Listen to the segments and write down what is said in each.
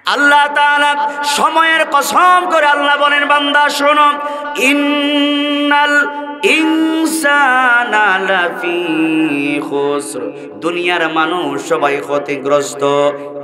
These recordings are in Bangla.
আল্লাহ তাআলা সময়ের কসম করে আল্লাহ বলেন, বান্দা শোনো, ইন্নাল ইনসানা লাফি খুসর, দুনিয়ার মানুষ সবাই ক্ষতিগ্রস্ত,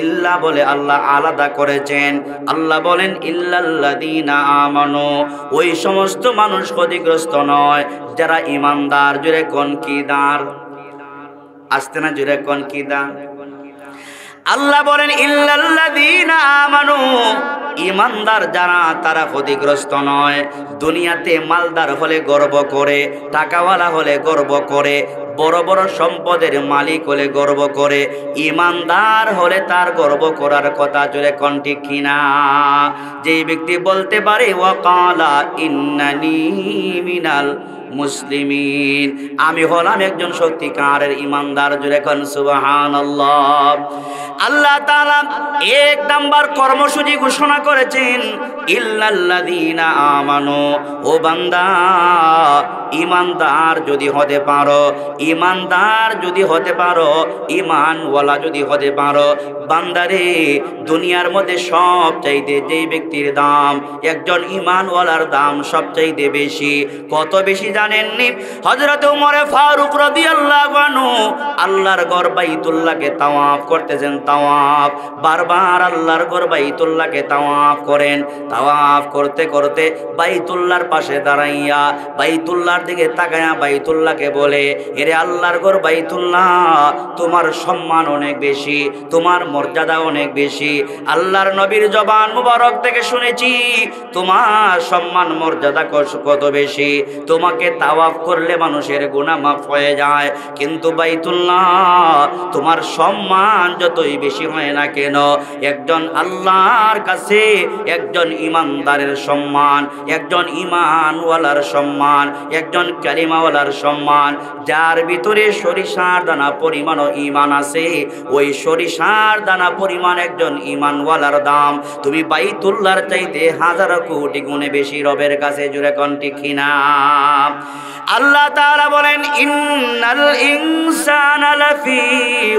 ইল্লা বলে আল্লাহ আলাদা করেছেন। আল্লাহ বলেন ইল্লাল্লাযীনা আমানু, ওই সমস্ত মানুষ ক্ষতিগ্রস্ত নয় যারা ঈমানদার। জোরে কোন কি দাঁড়, আসতে না, জোরে কোন কি দাঁড়। আল্লাহ বলেন ইল্লাল্লাযীনা আমানু, ঈমানদার যারা তারা ক্ষতিগ্রস্ত নয়। দুনিয়াতে মালদার হলে গর্ব করে, টাকাওয়ালা হলে গর্ব করে, বড় বড় সম্পদের মালিক হলে গর্ব করে, ঈমানদার হলে তার গর্ব করার কথা। জোরে কোন ঠিক কিনা। যে ব্যক্তি বলতে পারে ওয়াকালা ইন্নানি মিনাল মুসলিমিন, আমি হলাম একজন সত্যিকারের ঈমানদার। জোরে কোন সুবহানাল্লাহ। আল্লাহ তাআলা এক নাম্বার কর্মসূচি ঘোষণা করেছেন, ইল্লাল্লাযীনা আমানু, ও বান্দা ঈমানদার যদি হতে পারো, ঈমানদার যদি হতে পারো, ঈমানওয়ালা যদি হতে পারো, বান্দারে দুনিয়ার মধ্যে সবচাইতে যেই ব্যক্তির দাম, একজন ঈমানওয়ালার দাম সবচাইতে বেশি। কত বেশি জানেননি? হযরত ওমর ফারুক রাদিয়াল্লাহু আনহু আল্লাহর ঘর বাইতুল্লাহকে তাওয়াফ করতেছেন, তাওয়াফ বারবার আল্লাহর ঘর বাইতুল্লাহকে তাওয়াফ করেন। তাওয়াফ করতে করতে বাইতুল্লাহর পাশে দাঁড়াইয়া বাইতুল্লাহর দিকে তাকায়া বাইতুল্লাহকে বলে, এরে আল্লাহর ঘর বাইতুল্লাহ, তোমার সম্মান অনেক বেশি, তোমার মর্যাদা অনেক বেশি। আল্লাহর নবীর জবান মুবারক থেকে শুনেছি তোমার সম্মান মর্যাদা কত বেশি, তোমাকে তাওয়াফ করলে মানুষের গুনাহ মাফ হয়ে যায়, কিন্তু বাইতুল্লাহ তোমার সম্মান যতই বেশি হয় না কেন, একজন আল্লাহর কাছে একজন ঈমানদারের সম্মান, একজন ঈমানওয়ালার সম্মান, একজন কালিমাওয়ালার সম্মান, যার ভিতরে সরিষার দানা পরিমাণও ঈমান আছে, ওই সরিষার দানা পরিমাণ একজন ঈমানওয়ালার দাম তুমি বাইতুল্লাহর চাইতে হাজার কোটি গুণে বেশি রবের কাছে। জুড়ে কোন ঠিক কিনা। আল্লাহ তাআলা বলেন ইন্নাল ইনসানা লাফি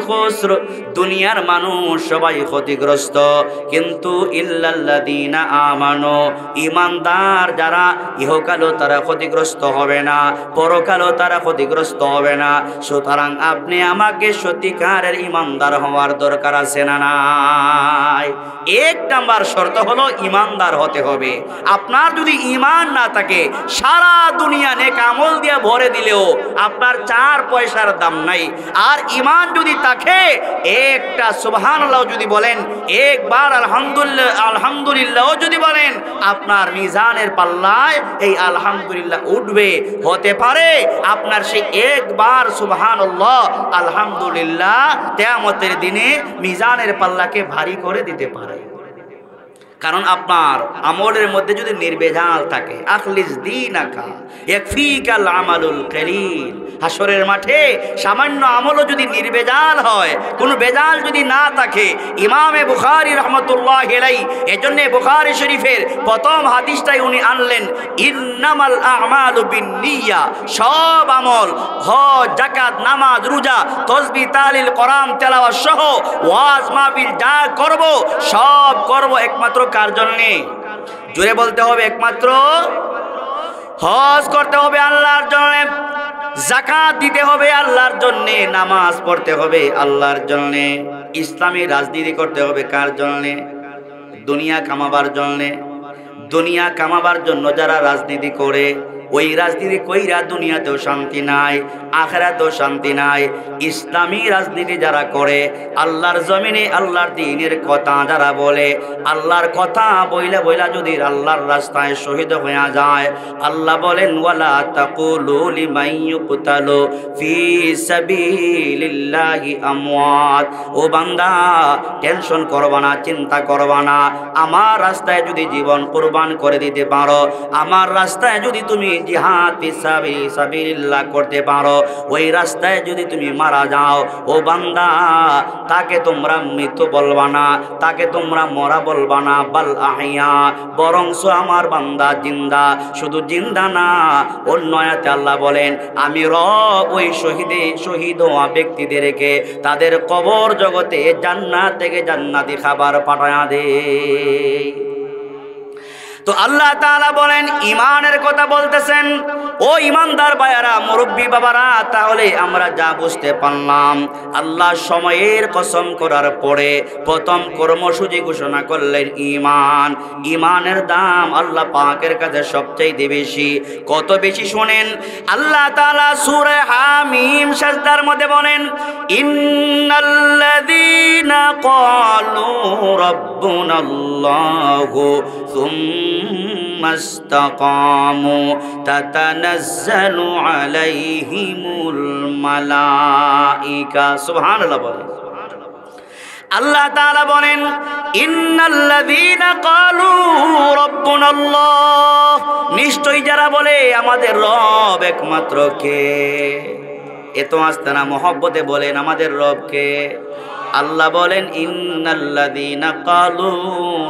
খুসর, দুনিয়ার মানুষ সবাই ক্ষতিগ্রস্ত, কিন্তু ইল্লাল্লাযীনা আমানু, ঈমানদার যারা, ইহকালও তারা ক্ষতিগ্রস্ত হবে না, পরকালও তারা ক্ষতিগ্রস্ত হবে না। সুতরাং আপনি আমাকে সত্যিকারের ঈমানদার হওয়ার দরকার আছে না নাই? এক নাম্বার শর্ত হলো ঈমানদার হতে হবে। আপনার যদি ঈমান না থাকে, সারা দুনিয়া নেক আমল দিয়ে ভরে দিলেও আপনার 4 পয়সার দাম নাই। আর ঈমান যদি থাকে, একটা সুবহানাল্লাহ যদি বলেন, একবার আলহামদুলিল্লাহ যদি বলেন, আপনার মিজানের পাল্লায় এই আলহামদুলিল্লাহ উঠবে। হতে পারে আপনার সেই একবার সুবহানাল্লাহ আলহামদুলিল্লাহ কিয়ামতের দিনে মিজানের পাল্লাকে ভারী করে দিতে পারে। কারণ আপনার আমলের মধ্যে যদি নির্বেজাল থাকে, আখলিস দীনাকা ইয়াকফিকাল আমালুল কলিল, হাসরের মাঠে সামান্য আমলও যদি নির্বেজাল হয়, কোনো বেজাল যদি না থাকে, ইমামে বুখারী রাহমাতুল্লাহি আলাইহি এজন্য বুখারী শরীফের প্রথম হাদিসটাই উনি আনলেন, ইন্নামাল আমালু বিন্নিয়া, সব আমল, হজ, যাকাত, নামাজ, রোজা, তাসবিহ, তাহলিল, কোরআন তেলাওয়াত সহ ওয়াজ মাহফিল যা করব সব করব একমাত্র কার জন্যে? জোরে বলতে হবে, একমাত্র হজ করতে হবে আল্লাহর জন্যে, যাকাত দিতে হবে আল্লাহর জন্যে, নামাজ পড়তে হবে আল্লাহর জন্যে, ইসলামী রাজনীতি করতে হবে কার জন্যে? দুনিয়া কামাবার জন্যে। দুনিয়া কামাবার জন্য যারা রাজনীতি করে, ওই রাজনীতি কইরা দুনিয়াতেও শান্তি নাই, আখিরাতেও শান্তি নাই। ইসলামী রাজনীতি যারা করে, আল্লাহর জমিনে আল্লাহর দ্বীনের কথা যারা বলে, আল্লাহর কথা বইলা বইলা যদি আল্লাহর রাস্তায় শহীদ হয়ে যায়, আল্লাহ বলেন ওয়ালা তাকুলু লিমান ইউকতালু ফি সাবিলিল্লাহি আমওয়াত, ও বান্দা টেনশন করবা না, চিন্তা করবা না, আমার রাস্তায় যদি জীবন কুরবান করে দিতে পারো, আমার রাস্তায় যদি তুমি জিহাদ ফিসাবিলিল্লাহ করতে পারো, ওই রাস্তায় যদি তুমি মারা যাও, ও বান্দা তাকে তোমরা মৃত্যু বলবা না, তাকে তোমরা মরা বলবা না, বাল আহিয়া, বরংস আমার বান্দা জিন্দা। শুধু জিন্দা না, অন্য আয়াতে আল্লাহ বলেন আমি রব ওই শহীদ হওয়া ব্যক্তিদেরকে তাদের কবর জগতে জান্নাত থেকে জান্নাতি খাবার পাঠায়া দে। তো আল্লাহ তাআলা বলেন ঈমানের কথা বলতেছেন। ও ঈমানদার ভাইয়ারা, মুরব্বী বাবারা, তাহলে আমরা যা বুঝতে পারলাম, আল্লাহ সময়ের কসম করার পরে প্রথম কর্মসূচি ঘোষণা করলেন ঈমান। ঈমানের দাম আল্লাহ পাকের কাছে সবচেয়ে বেশি। কত বেশি শুনেন, আল্লাহ তাআলা সূরা হামিম সাজদার মধ্যে বলেন ইন্নাল্লাযীনা ক্বালু রাব্বুনাল্লাহু সুম্মা ইসতাকামু তাতানাজ্জালু আলাইহিমুল মালাইকা। সুবহানাল্লাহ বলেন। আল্লাহ তাআলা বলেন ইন্নাল্লাযীনা ক্বালু রাব্বুনাল্লাহ, নিশ্চয়ই যারা বলে আমাদের রব একমাত্র কে। এত আস্তানা মহব্বতে বলেন আমাদের রব কে। আল্লাহ বলেন ইন্নাল্লাযীনা ক্বালু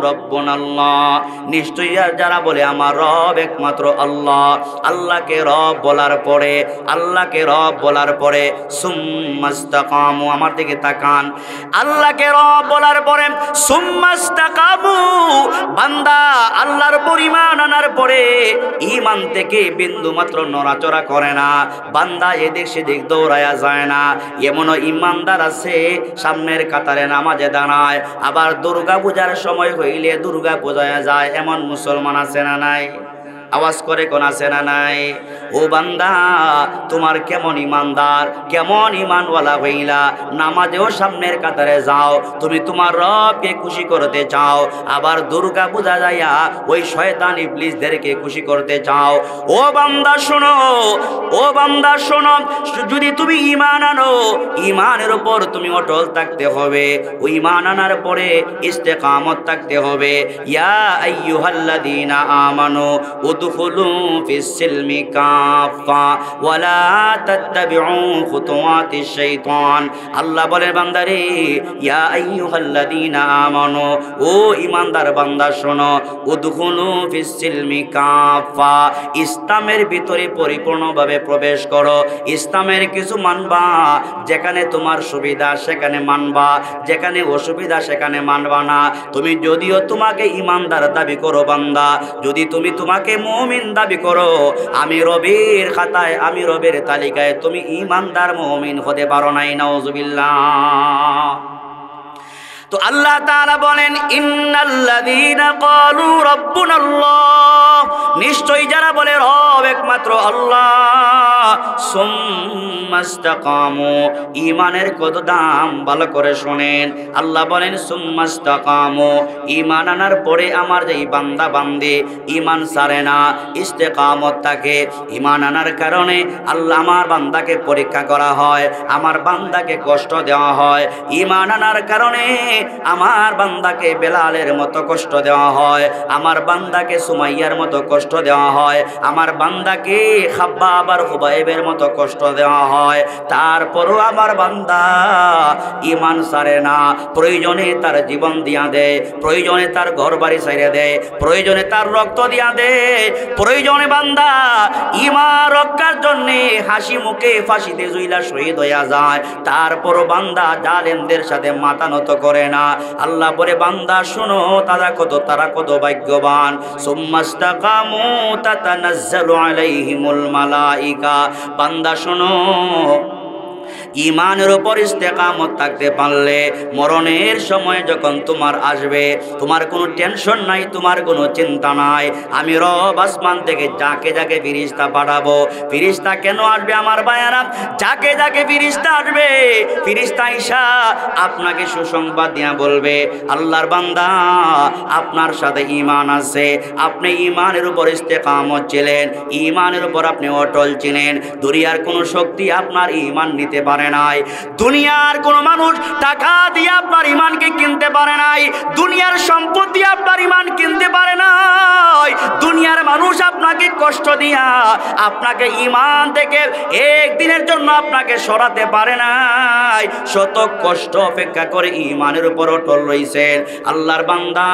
রাব্বুনাল্লাহ, নিশ্চয়ই যারা বলে আমার রব একমাত্র আল্লাহ। আল্লাহকে রব বলার পরে, আল্লাহকে রব বলার পরে সুম্মা ইসতাকামু, আমার দিকে তাকান, আল্লাহকে রব বলার পরে সুম্মা ইসতাকামু, বান্দা আল্লাহর পরিমাণ আনার পরে ঈমান থেকে বিন্দু মাত্র নড়াচড়া করে না, বান্দা এদিক সেদিক দৌড়ায়া যায় না। এমনও ঈমানদার আছে সামনে কাতারে নামাজে দাঁড়ায়, আবার দুর্গা পূজার সময় হইলে দুর্গা পূজায় যায়, এমন মুসলমান আছে না নাই? আওয়াজ করে কোন আছে না নাই? ও বান্দা, তোমার কেমন ইমানদার, কেমন ইমানওয়ালা হইলা, নামাজেও সামনের কাতারে যাও, তুমি তোমার রবকে খুশি করতে চাও, আবার দুর্গা পূজা যাইয়া ওই শয়তান ইবলিসদেরকে খুশি করতে চাও। ও বান্দা শোনো, ও বান্দা শোনো, যদি তুমি ঈমান আনো, ঈমানের উপর তুমি অটল থাকতে হবে। ওই ঈমান আনার পরে ইস্তেকামত থাকতে হবে। ইয়া আইয়ুহাল্লাযীনা আমানু উদখুলু ফিস-সিলমি কাফা ওয়ালা তাত্তাবিউ খুতুওয়াতিশ শাইতান। আল্লাহ বলে বান্দারে, ইয়া আইয়ুহাল্লাযীনা আমানু, ও ঈমানদার বান্দা শোনো, উদখুলু ফিস-সিলমি কাফা, ইসলামের ভিতরে পরিপূর্ণভাবে প্রবেশ করো। ইসলামের কিছু মানবা, যেখানে তোমার সুবিধা সেখানে মানবা, যেখানে অসুবিধা সেখানে মানবা না। তুমি যদিও তোমাকে ঈমানদার দাবি করো বান্দা, যদি তুমি তোমাকে মুমিন দাবি করো, আমি রবের খাতায়, আমি রবের তালিকায় তুমি ঈমানদার মুমিন হতে পারো নাই। নাউজুবিল্লাহ। তো আল্লাহ তাআলা বলেন ইন্নাল্লাযীনা ক্বালু রাব্বুনাল্লাহ, নিশ্চয়ই যারা বলে রব একমাত্র আল্লাহ, সুম্মা ইসতাকামু, ঈমানের কত দাম ভালো করে শুনেন। আল্লাহ বলেন সুম্মা ইসতাকামু, ঈমান আনার পরে আমার যেই বান্দা বান্দি ঈমান ছাড়ে না, ইস্তেকামত থাকে, ঈমান আনার কারণে আল্লাহ আমার বান্দাকে পরীক্ষা করা হয়, আমার বান্দাকে কষ্ট দেওয়া হয়। ঈমান আনার কারণে আমার বান্দাকে বেলালের মতো কষ্ট দেওয়া হয়, আমার বান্দাকে সুমাইয়ার মতো কষ্ট দেওয়া হয়, আমার বান্দাকে খাব্বাব আর খুবাইবের মতো কষ্ট দেওয়া হয়। তারপরও আমার বান্দা ঈমান ছাড়ে না, প্রয়োজনে তার জীবন দিয়া দেয়, প্রয়োজনে তার ঘর বাড়ি ছেড়ে দেয়, প্রয়োজনে তার রক্ত দিয়া দেয়, প্রয়োজনে বান্দা ঈমান রক্ষার জন্যে হাসি মুখে ফাঁসিতে ঝুইলা শহীদ হইয়া যায়। তারপরও বান্দা জালেমদের সাথে মাথা নত করে না। আল্লাহ বলে বান্দা শোনো, তারা কত ভাগ্যবান। সুম্মা ইসতাকামু তাতানাজ্জালু আলাইহিমুল মালাইকা, বান্দা শোনো, ঈমানের উপর ইস্তেকামত থাকতে পারলে মরণের সময় যখন তোমার আসবে, তোমার কোনো টেনশন নাই, তোমার কোনো চিন্তা নাই। আমি রব আসমান থেকে যাকে যাকে ফেরেশতা পাঠাবো। ফেরেশতা কেন আসবে আমার ভাইয়ারা? যাকে যাকে ফেরেশতা আসবে, ফেরেশতা আইসা আপনাকে সুসংবাদ দিয়া বলবে, আল্লাহর বান্দা আপনার সাথে ঈমান আছে, আপনি ঈমানের উপর ইস্তেকামত ছিলেন, ঈমানের উপর আপনি অটল ছিলেন, দুনিয়ার কোনো শক্তি আপনার ঈমান নিতে পারে নাই, দুনিয়ার কোন মানুষ টাকা দিয়ে আপনার ঈমানকে কিনতে পারে নাই, দুনিয়ার সম্পদ দিয়ে আপনার ঈমান কিনতে পারে নাই, দুনিয়া দুনিয়ার মানুষ আপনাকে কষ্ট দিয়া আপনাকে ঈমান থেকে একদিনের জন্য আপনাকে সরাতে পারে নাই, শত কষ্ট অপেক্ষা করে ঈমানের উপর অটল রইছেন। আল্লাহর বান্দা,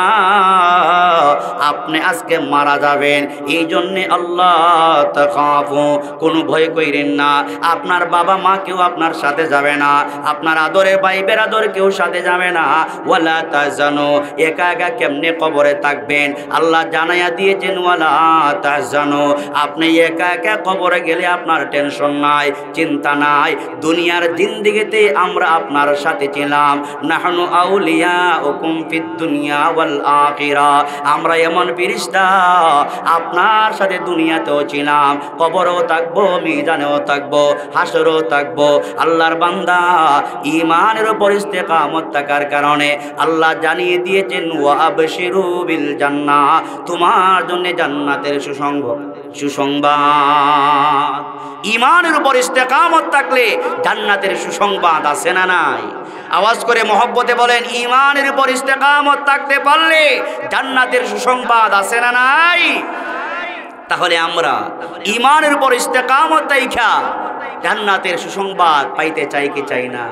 আপনি আজকে মারা যাবেন, এই জন্যে আল্লাহ তাখাফু, কোনো ভয় কইরেন না। আপনার বাবা মা কেউ আপনার সাথে যাবে না, আপনার আদরের ভাই বেরাদর কেউ সাথে যাবে না। ওয়ালা তাহজানু, একা একা কেমনে কবরে থাকবেন? আল্লাহ জানাইয়া দিয়েছেন ওয়ালা তাহজানু, আপনি একা একা কবরে গেলে আপনার টেনশন নাই, চিন্তা নাই। দুনিয়ার জিন্দেগিতে আমরা আপনার সাথে ছিলাম, নাহনু আউলিয়াউকুম ফিদ দুনিয়া ওয়াল আখিরা, আমরা এমন ফেরেশতা আপনার সাথে দুনিয়াতেও ছিলাম, কবরেও থাকবো, মিজানেও থাকবো, হাসরেও থাকবো। আল্লাহর বান্দা, ঈমানের উপর ইস্তেকামত থাকার কারণে আল্লাহ জানিয়ে দিয়েছেন ওয়া আবশিরু বিল জান্নাহ, তোমার জন্য জান্নাতের সুসংবাদ। ঈমানের উপর ইস্তেকামত থাকলে জান্নাতের সুসংবাদ আছে না নাই? আওয়াজ করে মহব্বতে বলেন, ঈমানের উপর ইস্তেকামত থাকতে পারলে জান্নাতের সুসংবাদ আছে না নাই? তাহলে আমরা ঈমানের উপর ইস্তেকামত রাইখা জান্নাতের সুসংবাদ পাইতে চাই কি চাই না?